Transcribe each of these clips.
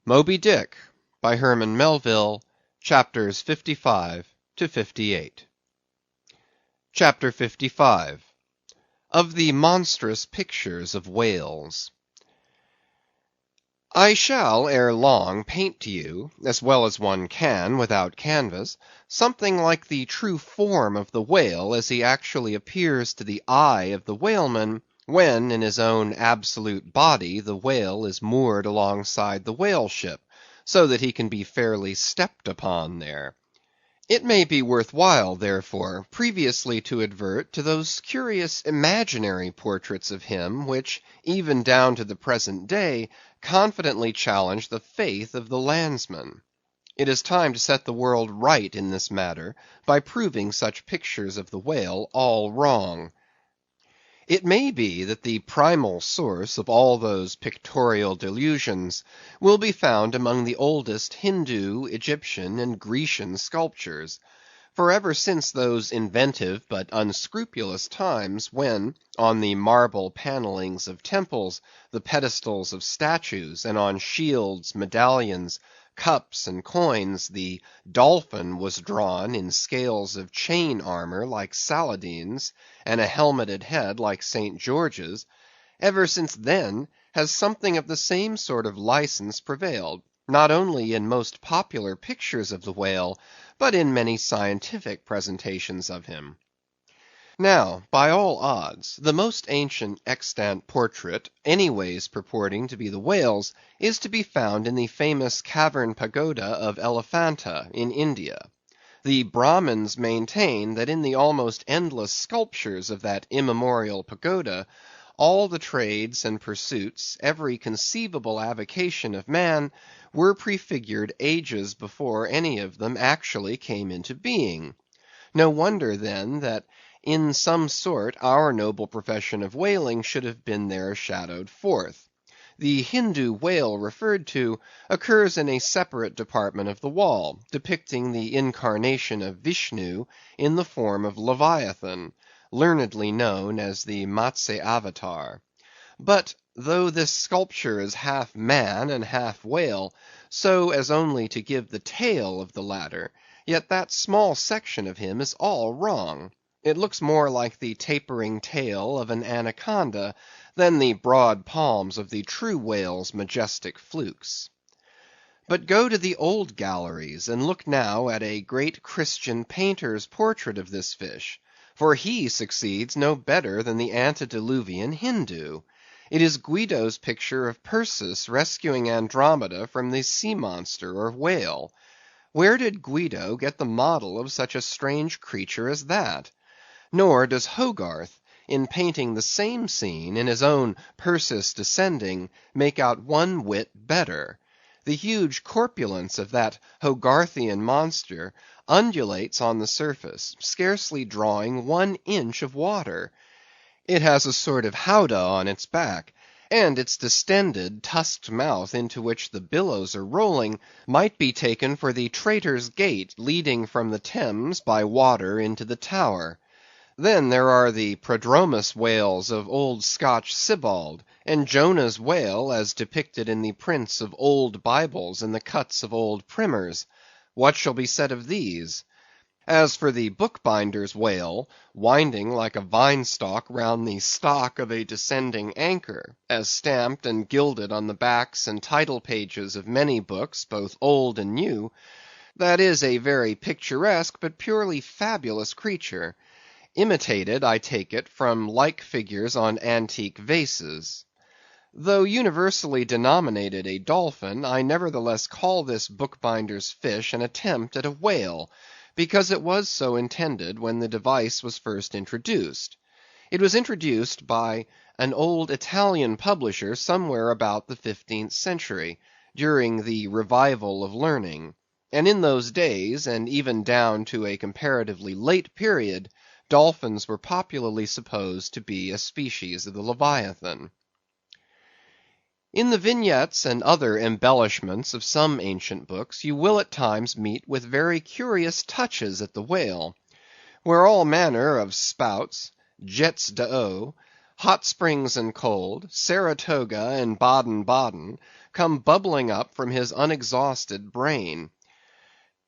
Moby Dick, by Herman Melville, chapters 55 to 58. Chapter 55. Of the Monstrous Pictures of Whales. I shall ere long paint to you, as well as one can without canvas, something like the true form of the whale as he actually appears to the eye of the whaleman, when in his own absolute body the whale is moored alongside the whale ship, so that he can be fairly stepped upon there. It may be worth while, therefore, previously to advert to those curious imaginary portraits of him which, even down to the present day, confidently challenge the faith of the landsman. It is time to set the world right in this matter, by proving such pictures of the whale all wrong. It may be that the primal source of all those pictorial delusions will be found among the oldest Hindoo, Egyptian, and Grecian sculptures. For ever since those inventive but unscrupulous times, when, on the marble panellings of temples, the pedestals of statues, and on shields, medallions, cups, and coins, the dolphin was drawn in scales of chain armour like Saladin's, and a helmeted head like St. George's; ever since then has something of the same sort of license prevailed, not only in most popular pictures of the whale, but in many scientific presentations of him. Now, by all odds, the most ancient extant portrait, anyways purporting to be the whale's, is to be found in the famous cavern pagoda of Elephanta, in India. The Brahmins maintain that in the almost endless sculptures of that immemorial pagoda, all the trades and pursuits, every conceivable avocation of man, were prefigured ages before any of them actually came into being. No wonder, then, that in some sort our noble profession of whaling should have been there shadowed forth. The Hindoo whale referred to occurs in a separate department of the wall, depicting the incarnation of Vishnu in the form of Leviathan, learnedly known as the Matsya Avatar. But though this sculpture is half man and half whale, so as only to give the tail of the latter, yet that small section of him is all wrong. It looks more like the tapering tail of an anaconda than the broad palms of the true whale's majestic flukes. But go to the old galleries, and look now at a great Christian painter's portrait of this fish, for he succeeds no better than the antediluvian Hindoo. It is Guido's picture of Perseus rescuing Andromeda from the sea monster or whale. Where did Guido get the model of such a strange creature as that? Nor does Hogarth, in painting the same scene in his own Perseus Descending, make out one whit better. The huge corpulence of that Hogarthian monster undulates on the surface, scarcely drawing 1 inch of water. It has a sort of howdah on its back, and its distended, tusked mouth into which the billows are rolling, might be taken for the Traitor's Gate leading from the Thames by water into the Tower. Then there are the Prodromus whales of old Scotch Sibbald, and Jonah's whale as depicted in the prints of old Bibles and the cuts of old primers. What shall be said of these? As for the bookbinder's whale, winding like a vine-stalk round the stock of a descending anchor, as stamped and gilded on the backs and title pages of many books, both old and new, that is a very picturesque but purely fabulous creature, imitated, I take it, from like figures on antique vases. Though universally denominated a dolphin, I nevertheless call this bookbinder's fish an attempt at a whale, because it was so intended when the device was first introduced. It was introduced by an old Italian publisher somewhere about the 15th century, during the revival of learning; and in those days, and even down to a comparatively late period, dolphins were popularly supposed to be a species of the Leviathan. In the vignettes and other embellishments of some ancient books, you will at times meet with very curious touches at the whale, where all manner of spouts, jets d'eau, hot springs and cold, Saratoga and Baden-Baden, come bubbling up from his unexhausted brain.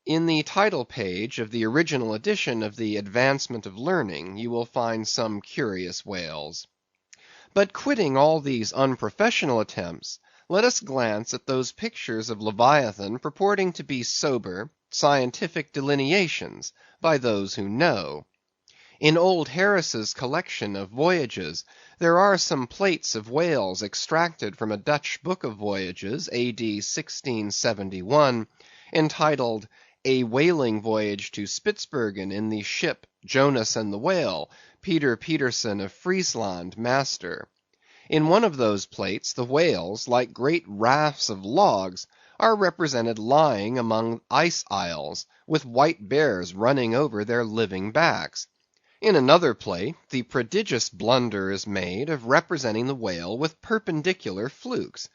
In the title page of the original edition of the Advancement of Learning, you will find some curious whales. But quitting all these unprofessional attempts, let us glance at those pictures of Leviathan purporting to be sober, scientific delineations by those who know. In old Harris's collection of voyages, there are some plates of whales extracted from a Dutch book of voyages, A.D. 1671, entitled A Whaling Voyage to Spitzbergen in the ship Jonas and the Whale, Peter Peterson of Friesland, master. In one of those plates, the whales, like great rafts of logs, are represented lying among ice isles, with white bears running over their living backs. In another plate, the prodigious blunder is made of representing the whale with perpendicular flukes.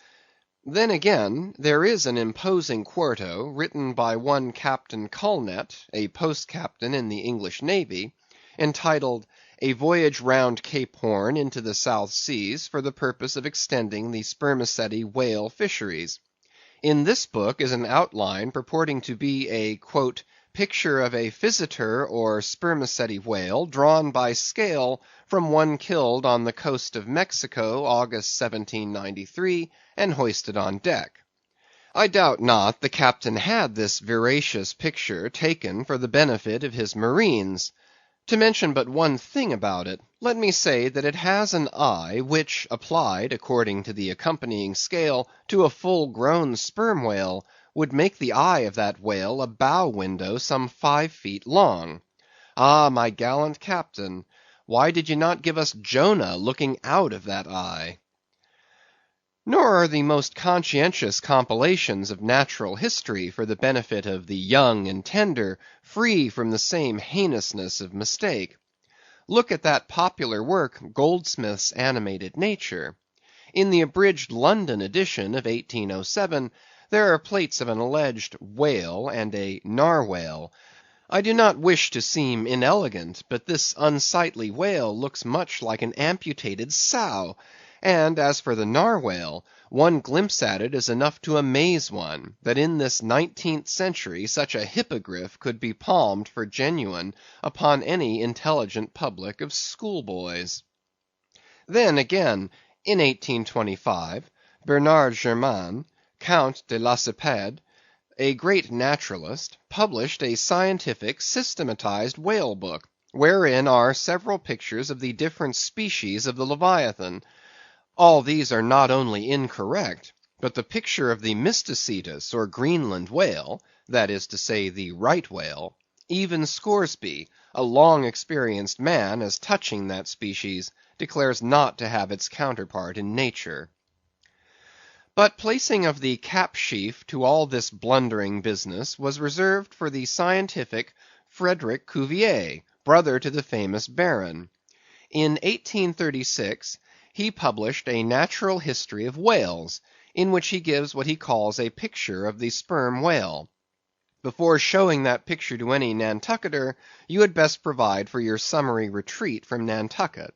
Then again, there is an imposing quarto, written by one Captain Culnet, a post-captain in the English Navy, entitled A Voyage round Cape Horn into the South Seas for the purpose of extending the spermaceti whale fisheries. In this book is an outline purporting to be a picture of a physeter or spermaceti whale drawn by scale from one killed on the coast of Mexico, August 1793, and hoisted on deck. I doubt not the captain had this veracious picture taken for the benefit of his marines. To mention but one thing about it, let me say that it has an eye which, applied, according to the accompanying scale, to a full-grown sperm whale, would make the eye of that whale a bow window some 5 feet long. Ah, my gallant captain, why did you not give us Jonah looking out of that eye? Nor are the most conscientious compilations of natural history for the benefit of the young and tender free from the same heinousness of mistake. Look at that popular work, Goldsmith's Animated Nature. In the abridged London edition of 1807, there are plates of an alleged whale and a narwhale. I do not wish to seem inelegant, but this unsightly whale looks much like an amputated sow, and as for the narwhale, one glimpse at it is enough to amaze one, that in this 19th century such a hippogriff could be palmed for genuine upon any intelligent public of schoolboys. Then again, in 1825, Bernard Germain, Count de Lacépède, a great naturalist, published a scientific systematized whale book, wherein are several pictures of the different species of the Leviathan. All these are not only incorrect, but the picture of the Mysticetus or Greenland whale, that is to say the right whale, even Scoresby, a long experienced man as touching that species, declares not to have its counterpart in nature. But placing of the cap sheaf to all this blundering business was reserved for the scientific Frederick Cuvier, brother to the famous Baron. In 1836, he published a natural history of whales, in which he gives what he calls a picture of the sperm whale. Before showing that picture to any Nantucketer, you had best provide for your summary retreat from Nantucket.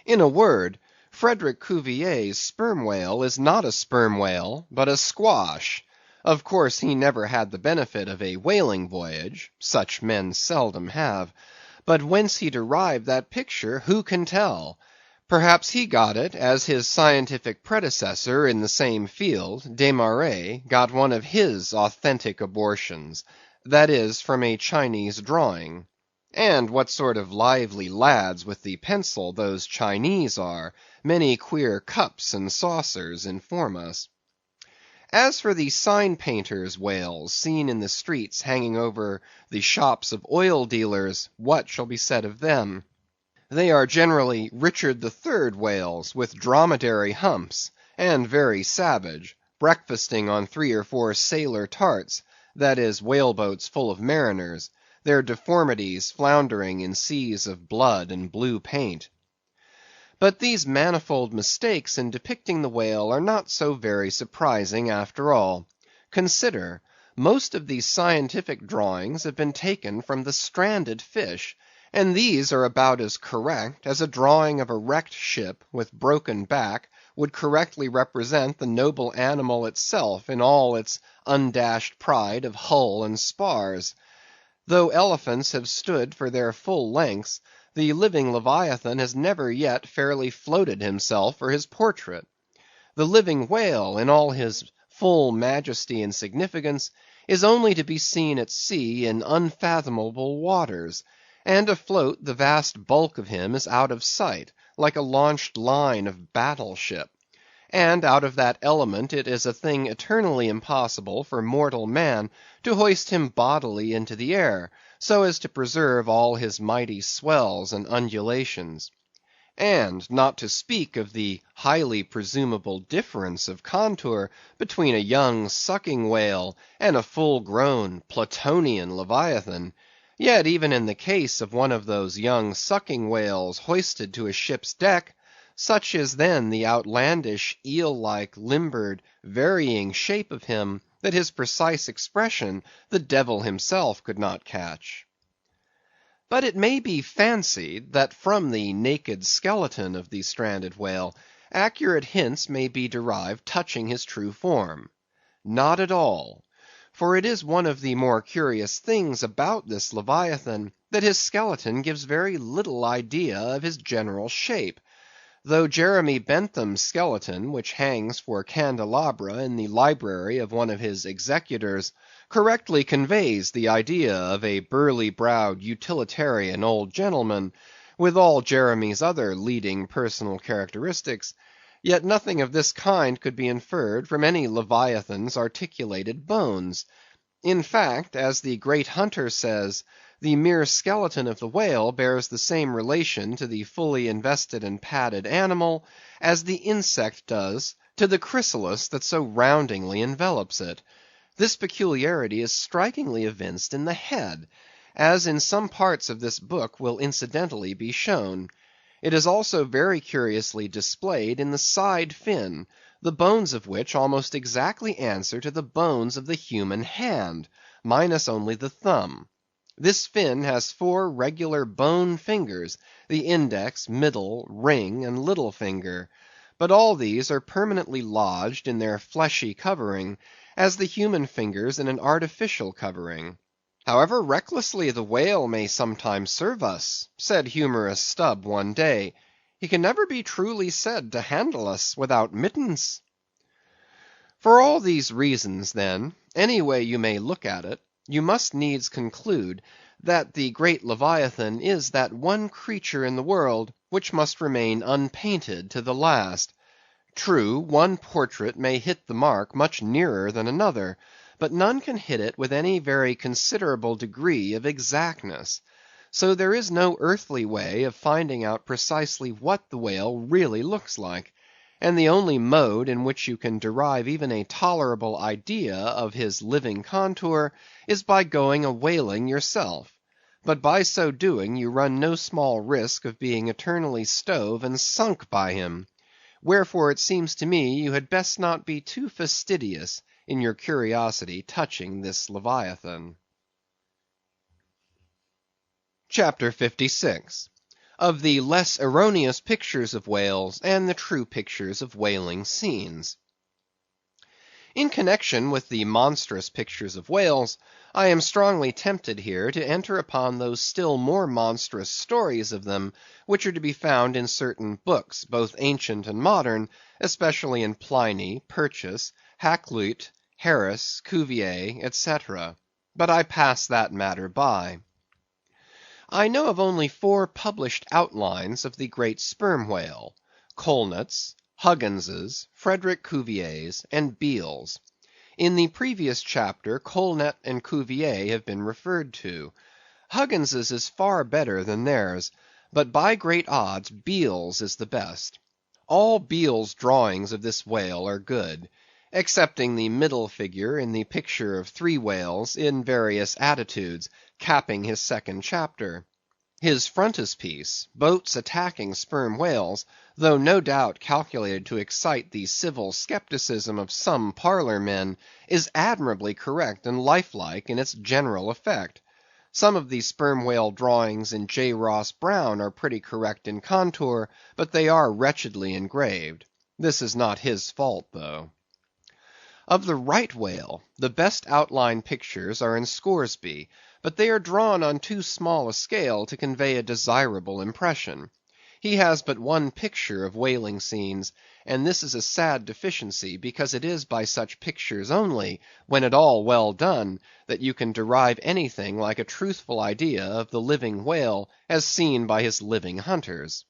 In a word, Frederick Cuvier's sperm whale is not a sperm whale, but a squash. Of course he never had the benefit of a whaling voyage; such men seldom have. But whence he derived that picture, who can tell? Perhaps he got it, as his scientific predecessor in the same field, Desmarest, got one of his authentic abortions; that is, from a Chinese drawing. And what sort of lively lads with the pencil those Chinese are, many queer cups and saucers inform us. As for the sign painters' whales seen in the streets hanging over the shops of oil dealers, what shall be said of them? They are generally Richard III whales with dromedary humps, and very savage, breakfasting on 3 or 4 sailor tarts, that is, whaleboats full of mariners, their deformities floundering in seas of blood and blue paint. But these manifold mistakes in depicting the whale are not so very surprising after all. Consider, most of these scientific drawings have been taken from the stranded fish, and these are about as correct as a drawing of a wrecked ship with broken back would correctly represent the noble animal itself in all its undashed pride of hull and spars. Though elephants have stood for their full lengths, the living Leviathan has never yet fairly floated himself for his portrait. The living whale, in all his full majesty and significance, is only to be seen at sea in unfathomable waters, and afloat the vast bulk of him is out of sight, like a launched line of battle-ship; and out of that element it is a thing eternally impossible for mortal man to hoist him bodily into the air, so as to preserve all his mighty swells and undulations. And not to speak of the highly presumable difference of contour between a young sucking whale and a full-grown Platonian Leviathan, yet even in the case of one of those young sucking whales hoisted to a ship's deck, such is then the outlandish, eel-like, limbered, varying shape of him, that his precise expression the devil himself could not catch. But it may be fancied that from the naked skeleton of the stranded whale, accurate hints may be derived touching his true form. Not at all; for it is one of the more curious things about this Leviathan, that his skeleton gives very little idea of his general shape; though Jeremy Bentham's skeleton, which hangs for candelabra in the library of one of his executors, correctly conveys the idea of a burly-browed utilitarian old gentleman, with all Jeremy's other leading personal characteristics, yet nothing of this kind could be inferred from any Leviathan's articulated bones. In fact, as the great Hunter says, the mere skeleton of the whale bears the same relation to the fully invested and padded animal, as the insect does to the chrysalis that so roundingly envelops it. This peculiarity is strikingly evinced in the head, as in some parts of this book will incidentally be shown. It is also very curiously displayed in the side fin, the bones of which almost exactly answer to the bones of the human hand, minus only the thumb. This fin has 4 regular bone fingers, the index, middle, ring, and little finger; but all these are permanently lodged in their fleshy covering, as the human fingers in an artificial covering. "However recklessly the whale may sometimes serve us," said humorous Stubb one day, "he can never be truly said to handle us without mittens." For all these reasons, then, any way you may look at it, you must needs conclude that the great Leviathan is that one creature in the world which must remain unpainted to the last. True, one portrait may hit the mark much nearer than another, but none can hit it with any very considerable degree of exactness. So there is no earthly way of finding out precisely what the whale really looks like; and the only mode in which you can derive even a tolerable idea of his living contour is by going a whaling yourself; but by so doing you run no small risk of being eternally stove and sunk by him. Wherefore it seems to me you had best not be too fastidious in your curiosity touching this Leviathan. CHAPTER 56. Of the less erroneous pictures of whales, and the true pictures of whaling scenes. In connection with the monstrous pictures of whales, I am strongly tempted here to enter upon those still more monstrous stories of them which are to be found in certain books, both ancient and modern, especially in Pliny, Purchas, Hakluyt, Harris, Cuvier, etc. But I pass that matter by. I know of only 4 published outlines of the great sperm whale: Colnett's, Huggins's, Frederick Cuvier's, and Beale's. In the previous chapter Colnett and Cuvier have been referred to. Huggins's is far better than theirs, but by great odds Beale's is the best. All Beale's drawings of this whale are good, excepting the middle figure in the picture of 3 whales in various attitudes, capping his second chapter. His frontispiece, boats attacking sperm whales, though no doubt calculated to excite the civil skepticism of some parlor men, is admirably correct and lifelike in its general effect. Some of the sperm whale drawings in J. Ross Browne are pretty correct in contour, but they are wretchedly engraved. This is not his fault, though. Of the right whale, the best outline pictures are in Scoresby, but they are drawn on too small a scale to convey a desirable impression. He has but one picture of whaling scenes, and this is a sad deficiency, because it is by such pictures only, when at all well done, that you can derive anything like a truthful idea of the living whale as seen by his living hunters.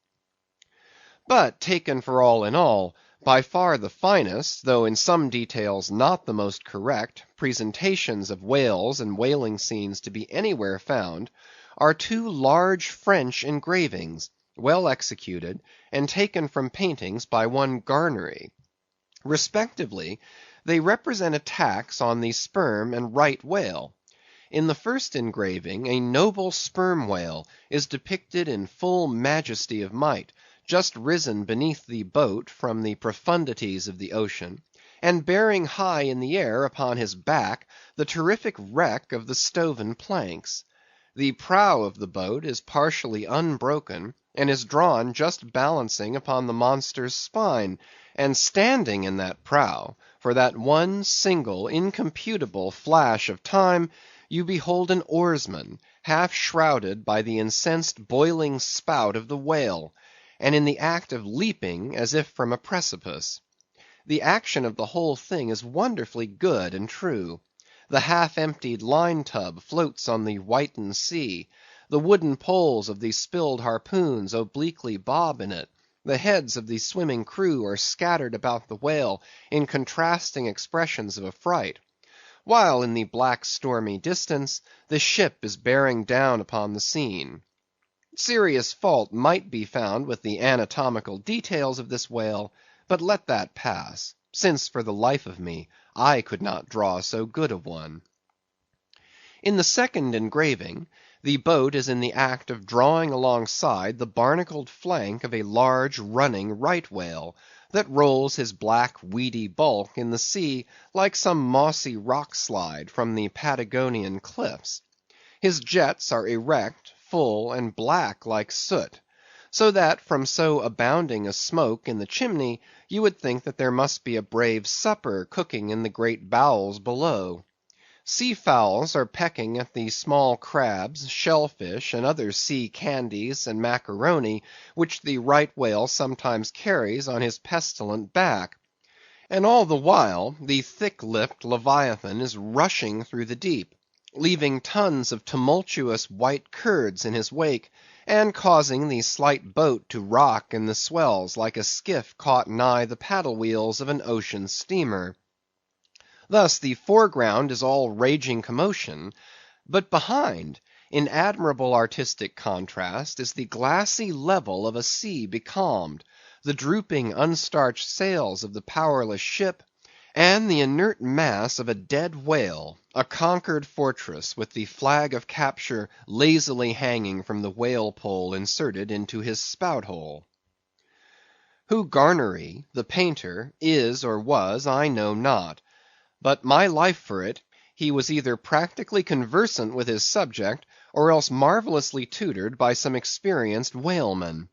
But taken for all in all, by far the finest, though in some details not the most correct, presentations of whales and whaling scenes to be anywhere found, are two large French engravings, well executed, and taken from paintings by one Garnery. Respectively, they represent attacks on the sperm and right whale. In the first engraving, a noble sperm whale is depicted in full majesty of might, just risen beneath the boat from the profundities of the ocean, and bearing high in the air upon his back the terrific wreck of the stoven planks. The prow of the boat is partially unbroken, and is drawn just balancing upon the monster's spine, and standing in that prow, for that one single incomputable flash of time, you behold an oarsman, half shrouded by the incensed boiling spout of the whale, and in the act of leaping as if from a precipice. The action of the whole thing is wonderfully good and true. The half-emptied line-tub floats on the whitened sea. The wooden poles of the spilled harpoons obliquely bob in it. The heads of the swimming crew are scattered about the whale in contrasting expressions of affright, while in the black stormy distance the ship is bearing down upon the scene. Serious fault might be found with the anatomical details of this whale, but let that pass, since for the life of me I could not draw so good a one. In the second engraving, the boat is in the act of drawing alongside the barnacled flank of a large running right whale, that rolls his black weedy bulk in the sea like some mossy rock slide from the Patagonian cliffs. His jets are erect, full, and black like soot, so that from so abounding a smoke in the chimney, you would think that there must be a brave supper cooking in the great bowels below. Sea fowls are pecking at the small crabs, shellfish, and other sea candies and macaroni, which the right whale sometimes carries on his pestilent back. And all the while, the thick-lipped Leviathan is rushing through the deep, leaving tons of tumultuous white curds in his wake, and causing the slight boat to rock in the swells like a skiff caught nigh the paddle wheels of an ocean steamer. Thus the foreground is all raging commotion, but behind, in admirable artistic contrast, is the glassy level of a sea becalmed, the drooping unstarched sails of the powerless ship, and the inert mass of a dead whale, a conquered fortress, with the flag of capture lazily hanging from the whale pole inserted into his spout-hole. Who Garnery, the painter, is or was, I know not, but my life for it, he was either practically conversant with his subject, or else marvellously tutored by some experienced whaleman.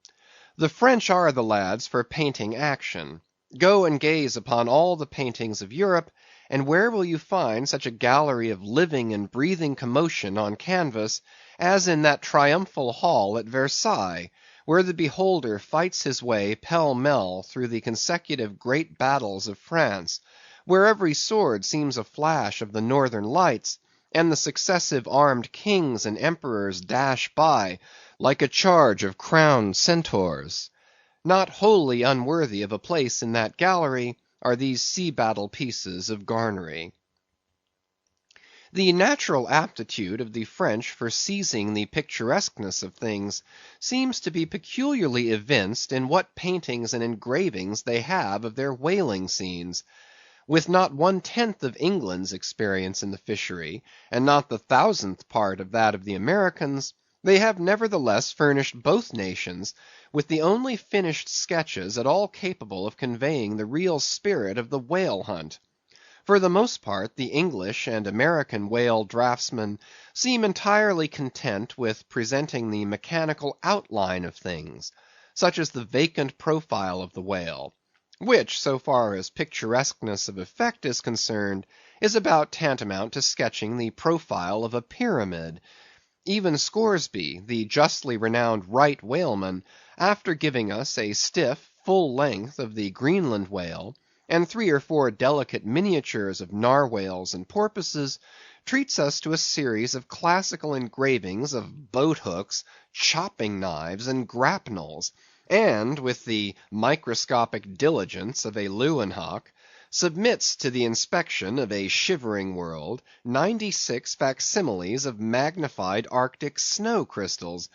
The French are the lads for painting action. Go and gaze upon all the paintings of Europe, and where will you find such a gallery of living and breathing commotion on canvas, as in that triumphal hall at Versailles, where the beholder fights his way pell-mell through the consecutive great battles of France, where every sword seems a flash of the northern lights, and the successive armed kings and emperors dash by like a charge of crowned centaurs. Not wholly unworthy of a place in that gallery are these sea-battle pieces of Garnery. The natural aptitude of the French for seizing the picturesqueness of things seems to be peculiarly evinced in what paintings and engravings they have of their whaling scenes. With not 1/10 of England's experience in the fishery, and not the 1,000th part of that of the Americans, they have nevertheless furnished both nations with the only finished sketches at all capable of conveying the real spirit of the whale hunt. For the most part, the English and American whale draughtsmen seem entirely content with presenting the mechanical outline of things, such as the vacant profile of the whale, which, so far as picturesqueness of effect is concerned, is about tantamount to sketching the profile of a pyramid. Even Scoresby, the justly renowned right whaleman, after giving us a stiff, full length of the Greenland whale, and 3 or 4 delicate miniatures of narwhales and porpoises, treats us to a series of classical engravings of boat hooks, chopping knives, and grapnels, and, with the microscopic diligence of a Leeuwenhoek, submits to the inspection of a shivering world 96 facsimiles of magnified Arctic snow crystals.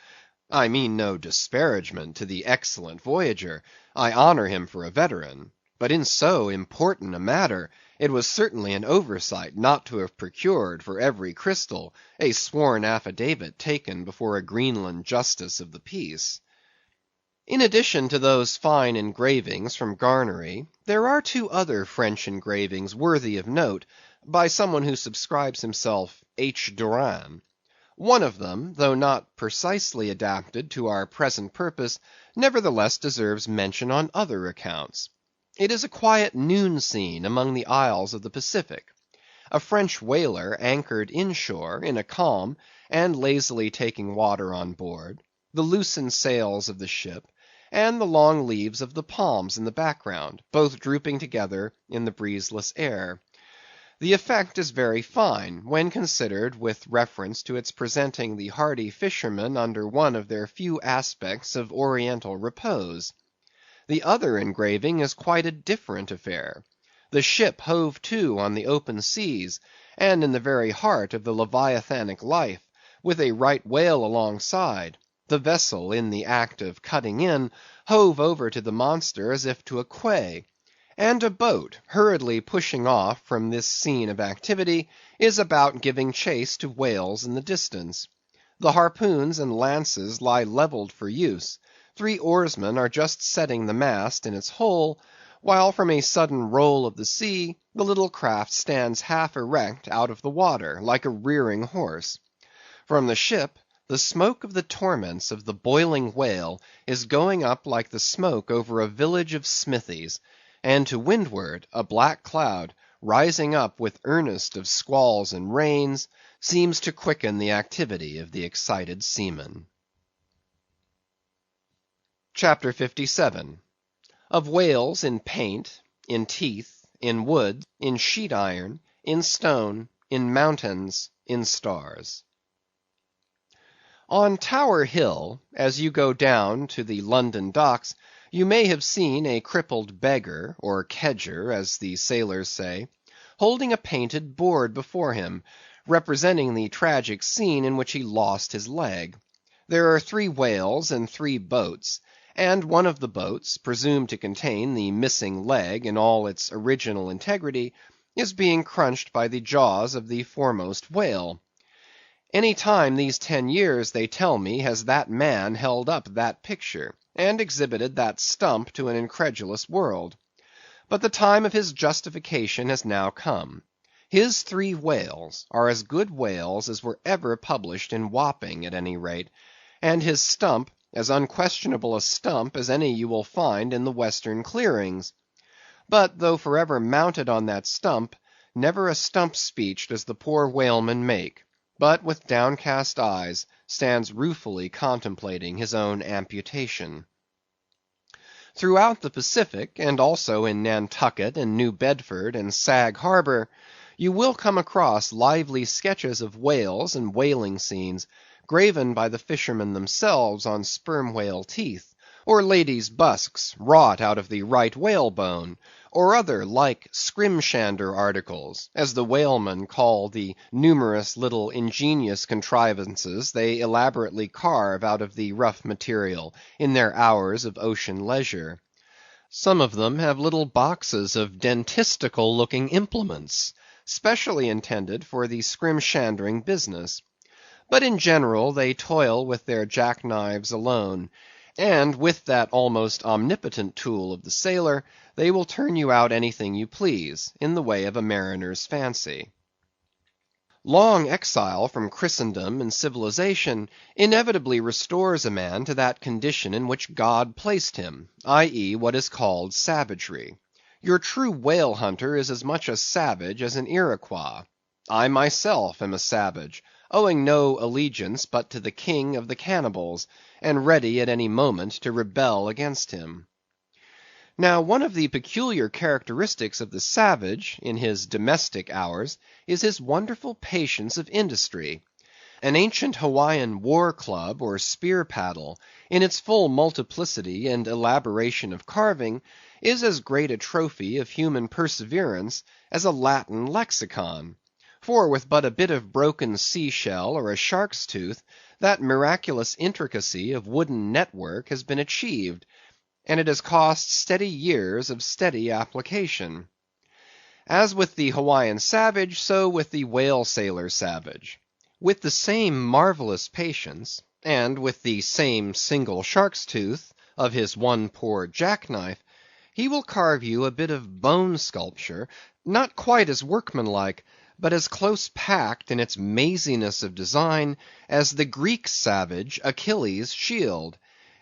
I mean no disparagement to the excellent voyager. I honor him for a veteran. But in so important a matter, it was certainly an oversight not to have procured for every crystal a sworn affidavit taken before a Greenland justice of the peace. In addition to those fine engravings from Garnery, there are 2 other French engravings worthy of note, by someone who subscribes himself H. Duran. One of them, though not precisely adapted to our present purpose, nevertheless deserves mention on other accounts. It is a quiet noon scene among the isles of the Pacific. A French whaler anchored inshore in a calm, and lazily taking water on board, the loosened sails of the ship, and the long leaves of the palms in the background, both drooping together in the breezeless air. The effect is very fine, when considered with reference to its presenting the hardy fishermen under one of their few aspects of oriental repose. The other engraving is quite a different affair. The ship hove to on the open seas, and in the very heart of the leviathanic life, with a right whale alongside. The vessel, in the act of cutting in, hove over to the monster as if to a quay; and a boat, hurriedly pushing off from this scene of activity, is about giving chase to whales in the distance. The harpoons and lances lie levelled for use; 3 oarsmen are just setting the mast in its hole, while from a sudden roll of the sea, the little craft stands half erect out of the water, like a rearing horse. From the ship, the smoke of the torments of the boiling whale is going up like the smoke over a village of smithies; and to windward, a black cloud, rising up with earnest of squalls and rains, seems to quicken the activity of the excited seamen. CHAPTER 57. Of Whales in Paint, in Teeth, in Wood, in Sheet Iron, in Stone, in Mountains, in Stars. On Tower Hill, as you go down to the London docks, you may have seen a crippled beggar, or kedger, as the sailors say, holding a painted board before him, representing the tragic scene in which he lost his leg. There are 3 whales and 3 boats, and one of the boats, presumed to contain the missing leg in all its original integrity, is being crunched by the jaws of the foremost whale. Any time these 10 years, they tell me, has that man held up that picture, and exhibited that stump to an incredulous world. But the time of his justification has now come. His 3 whales are as good whales as were ever published in Wapping, at any rate, and his stump as unquestionable a stump as any you will find in the western clearings. But though forever mounted on that stump, never a stump speech does the poor whaleman make, but with downcast eyes stands ruefully contemplating his own amputation. Throughout the Pacific, and also in Nantucket and New Bedford and Sag Harbor, you will come across lively sketches of whales and whaling scenes, graven by the fishermen themselves on sperm whale teeth, or ladies' busks wrought out of the right whalebone, or other like scrimshander articles, as the whalemen call the numerous little ingenious contrivances they elaborately carve out of the rough material in their hours of ocean leisure. Some of them have little boxes of dentistical looking implements, specially intended for the scrimshandering business. But in general they toil with their jackknives alone, and with that almost omnipotent tool of the sailor, they will turn you out anything you please, in the way of a mariner's fancy. Long exile from Christendom and civilization inevitably restores a man to that condition in which God placed him, i.e., what is called savagery. Your true whale hunter is as much a savage as an Iroquois. I myself am a savage, owing no allegiance but to the king of the cannibals, and ready at any moment to rebel against him. Now, one of the peculiar characteristics of the savage, in his domestic hours, is his wonderful patience of industry. An ancient Hawaiian war club or spear paddle, in its full multiplicity and elaboration of carving, is as great a trophy of human perseverance as a Latin lexicon. For with but a bit of broken sea shell or a shark's tooth, that miraculous intricacy of wooden network has been achieved, and it has cost steady years of steady application. As with the Hawaiian savage, so with the whale sailor savage. With the same marvellous patience, and with the same single shark's tooth of his one poor jackknife, he will carve you a bit of bone sculpture, not quite as workmanlike, but as close packed in its maziness of design as the Greek savage Achilles' shield,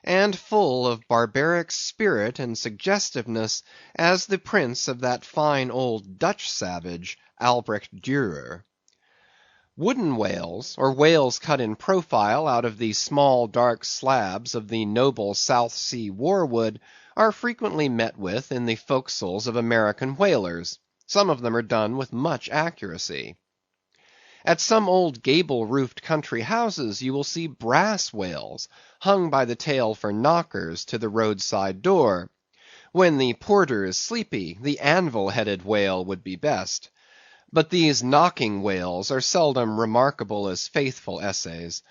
and full of barbaric spirit and suggestiveness as the prints of that fine old Dutch savage, Albrecht Dürer. Wooden whales, or whales cut in profile out of the small dark slabs of the noble South Sea warwood, are frequently met with in the forecastles of American whalers. Some of them are done with much accuracy. At some old gable-roofed country houses you will see brass whales, hung by the tail for knockers to the roadside door. When the porter is sleepy, the anvil-headed whale would be best. But these knocking whales are seldom remarkable as faithful essays.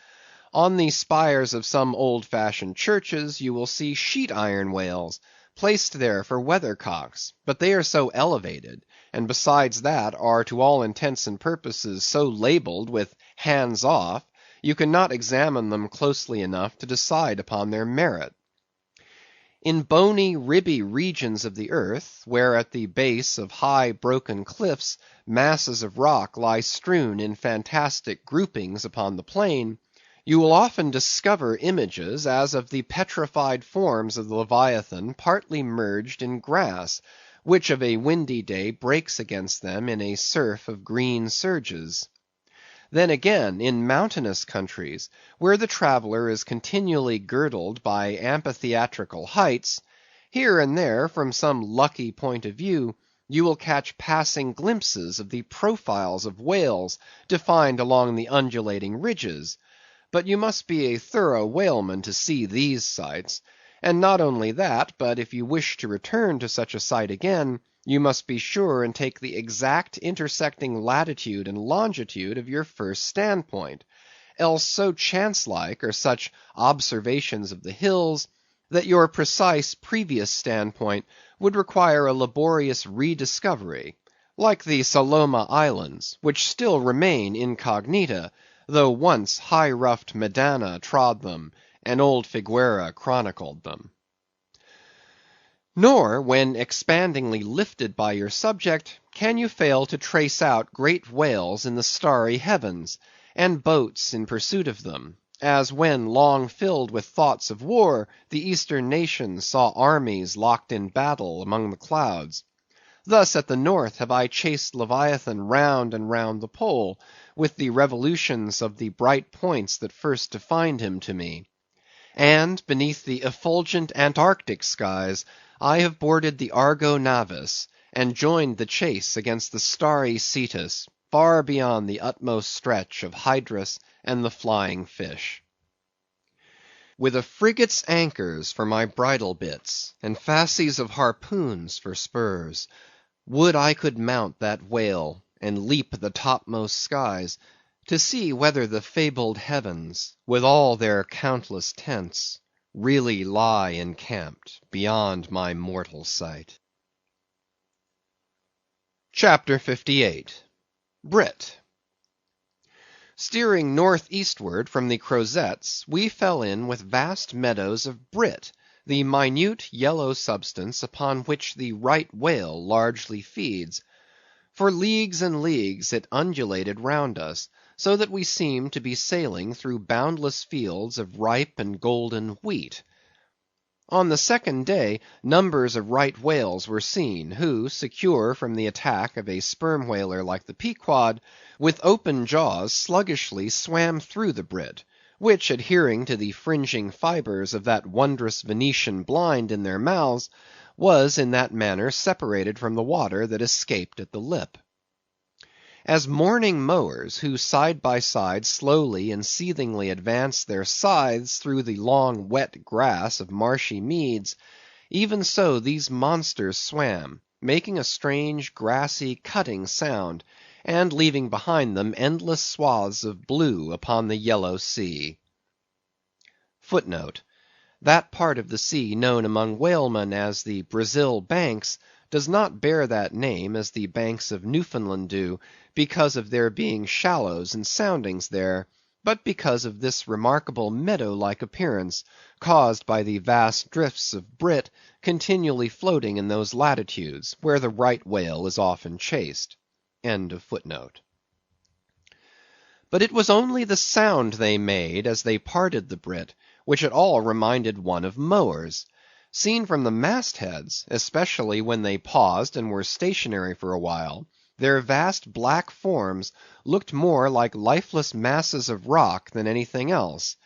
On the spires of some old-fashioned churches you will see sheet-iron whales, placed there for weathercocks, but they are so elevated, and besides that are to all intents and purposes so labelled with hands off, you cannot examine them closely enough to decide upon their merit. In bony, ribby regions of the earth, where at the base of high broken cliffs masses of rock lie strewn in fantastic groupings upon the plain, you will often discover images as of the petrified forms of the Leviathan partly merged in grass, which of a windy day breaks against them in a surf of green surges. Then again, in mountainous countries, where the traveller is continually girdled by amphitheatrical heights, here and there, from some lucky point of view, you will catch passing glimpses of the profiles of whales defined along the undulating ridges. But you must be a thorough whaleman to see these sights; and not only that, but if you wish to return to such a sight again, you must be sure and take the exact intersecting latitude and longitude of your first standpoint; else so chance-like are such observations of the hills, that your precise previous standpoint would require a laborious rediscovery, like the Saloma Islands, which still remain incognita, though once high-ruffed Medana trod them, and old Figuera chronicled them. Nor, when expandingly lifted by your subject, can you fail to trace out great whales in the starry heavens, and boats in pursuit of them, as when, long filled with thoughts of war, the Eastern nations saw armies locked in battle among the clouds. Thus at the north have I chased Leviathan round and round the pole, with the revolutions of the bright points that first defined him to me. And beneath the effulgent Antarctic skies, I have boarded the Argo Navis, and joined the chase against the starry Cetus, far beyond the utmost stretch of Hydrus and the flying fish. With a frigate's anchors for my bridle bits, and fasces of harpoons for spurs, would I could mount that whale, and leap the topmost skies, to see whether the fabled heavens, with all their countless tents, really lie encamped beyond my mortal sight. CHAPTER 58. Brit. Steering north-eastward from the Crozetts, we fell in with vast meadows of brit, the minute yellow substance upon which the right whale largely feeds. For leagues and leagues it undulated round us, so that we seemed to be sailing through boundless fields of ripe and golden wheat. On the second day, numbers of right whales were seen, who, secure from the attack of a sperm whaler like the Pequod, with open jaws sluggishly swam through the Brit, which, adhering to the fringing fibres of that wondrous Venetian blind in their mouths, was in that manner separated from the water that escaped at the lip. As morning mowers, who side by side slowly and seethingly advance their scythes through the long wet grass of marshy meads, even so these monsters swam, making a strange grassy cutting sound, and leaving behind them endless swaths of blue upon the yellow sea. Footnote: that part of the sea known among whalemen as the Brazil Banks does not bear that name as the banks of Newfoundland do, because of there being shallows and soundings there, but because of this remarkable meadow-like appearance, caused by the vast drifts of brit continually floating in those latitudes, where the right whale is often chased. End of footnote. But it was only the sound they made as they parted the Brit, which at all reminded one of mowers. Seen from the mastheads, especially when they paused and were stationary for a while, their vast black forms looked more like lifeless masses of rock than anything else;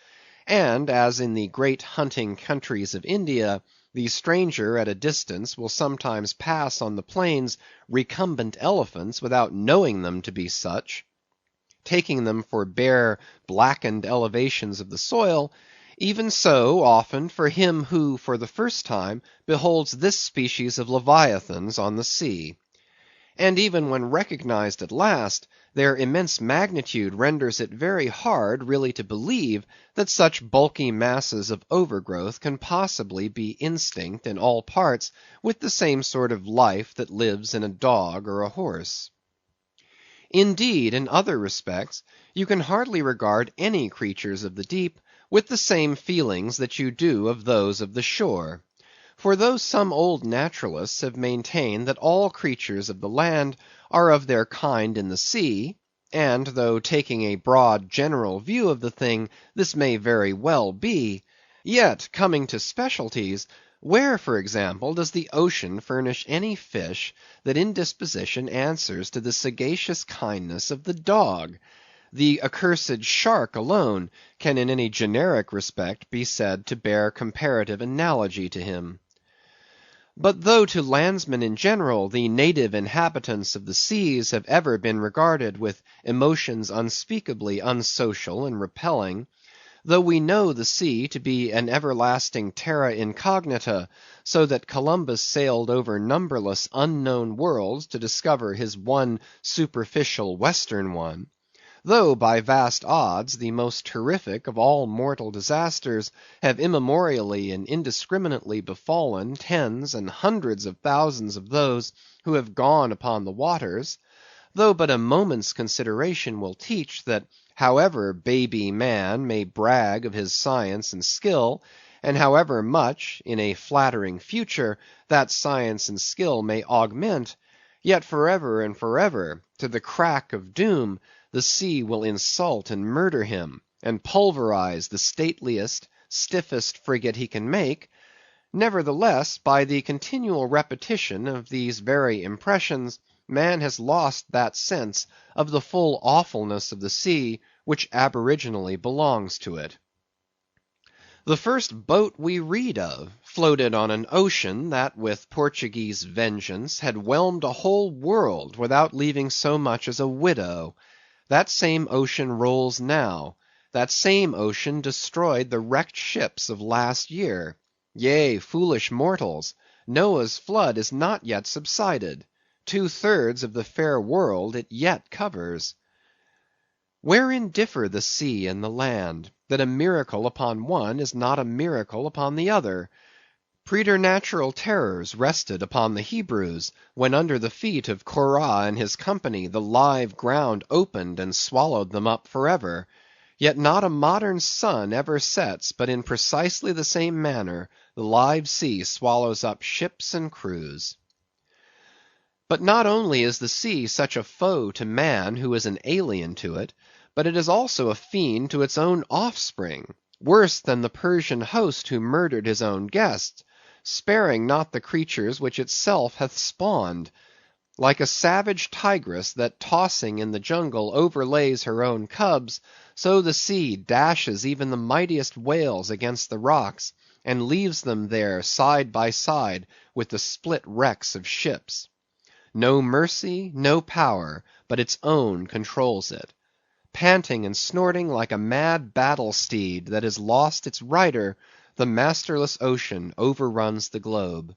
and as in the great hunting countries of India, the stranger at a distance will sometimes pass on the plains recumbent elephants without knowing them to be such, taking them for bare blackened elevations of the soil, even so often for him who for the first time beholds this species of leviathans on the sea. And even when recognized at last, their immense magnitude renders it very hard really to believe that such bulky masses of overgrowth can possibly be instinct in all parts with the same sort of life that lives in a dog or a horse. Indeed, in other respects, you can hardly regard any creatures of the deep with the same feelings that you do of those of the shore. For though some old naturalists have maintained that all creatures of the land are of their kind in the sea, and though taking a broad general view of the thing, this may very well be, yet coming to specialties, where, for example, does the ocean furnish any fish that in disposition answers to the sagacious kindness of the dog? The accursed shark alone can in any generic respect be said to bear comparative analogy to him. But though to landsmen in general the native inhabitants of the seas have ever been regarded with emotions unspeakably unsocial and repelling, though we know the sea to be an everlasting terra incognita, so that Columbus sailed over numberless unknown worlds to discover his one superficial western one; though by vast odds the most terrific of all mortal disasters have immemorially and indiscriminately befallen tens and hundreds of thousands of those who have gone upon the waters; though but a moment's consideration will teach that however baby man may brag of his science and skill, and however much, in a flattering future, that science and skill may augment, yet forever and forever, to the crack of doom, the sea will insult and murder him, and pulverize the stateliest, stiffest frigate he can make. Nevertheless, by the continual repetition of these very impressions, man has lost that sense of the full awfulness of the sea which aboriginally belongs to it. The first boat we read of floated on an ocean that with Portuguese vengeance had whelmed a whole world without leaving so much as a widow. That same ocean rolls now; that same ocean destroyed the wrecked ships of last year. Yea, foolish mortals, Noah's flood is not yet subsided; 2/3 of the fair world it yet covers. Wherein differ the sea and the land, that a miracle upon one is not a miracle upon the other? Preternatural terrors rested upon the Hebrews, when under the feet of Korah and his company the live ground opened and swallowed them up for ever; yet not a modern sun ever sets but in precisely the same manner the live sea swallows up ships and crews. But not only is the sea such a foe to man who is an alien to it, but it is also a fiend to its own offspring, worse than the Persian host who murdered his own guests, sparing not the creatures which itself hath spawned. Like a savage tigress that tossing in the jungle overlays her own cubs, so the sea dashes even the mightiest whales against the rocks, and leaves them there side by side with the split wrecks of ships. No mercy, no power, but its own controls it. Panting and snorting like a mad battle steed that has lost its rider, the masterless ocean overruns the globe.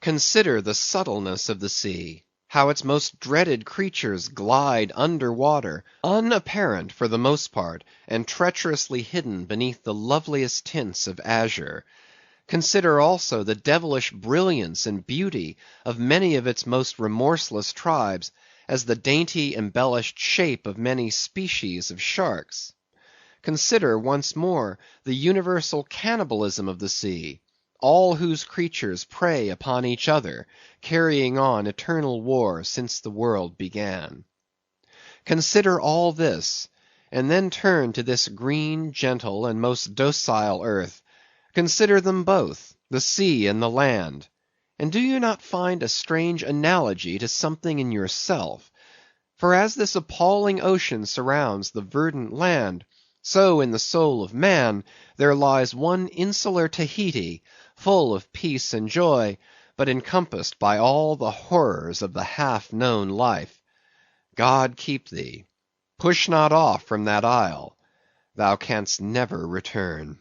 Consider the subtleness of the sea, how its most dreaded creatures glide under water, unapparent for the most part, and treacherously hidden beneath the loveliest tints of azure. Consider also the devilish brilliance and beauty of many of its most remorseless tribes, as the dainty embellished shape of many species of sharks. Consider once more the universal cannibalism of the sea, all whose creatures prey upon each other, carrying on eternal war since the world began. Consider all this, and then turn to this green, gentle, and most docile earth. Consider them both, the sea and the land, and do you not find a strange analogy to something in yourself? For as this appalling ocean surrounds the verdant land, so in the soul of man there lies one insular Tahiti, full of peace and joy, but encompassed by all the horrors of the half-known life. God keep thee. Push not off from that isle. Thou canst never return.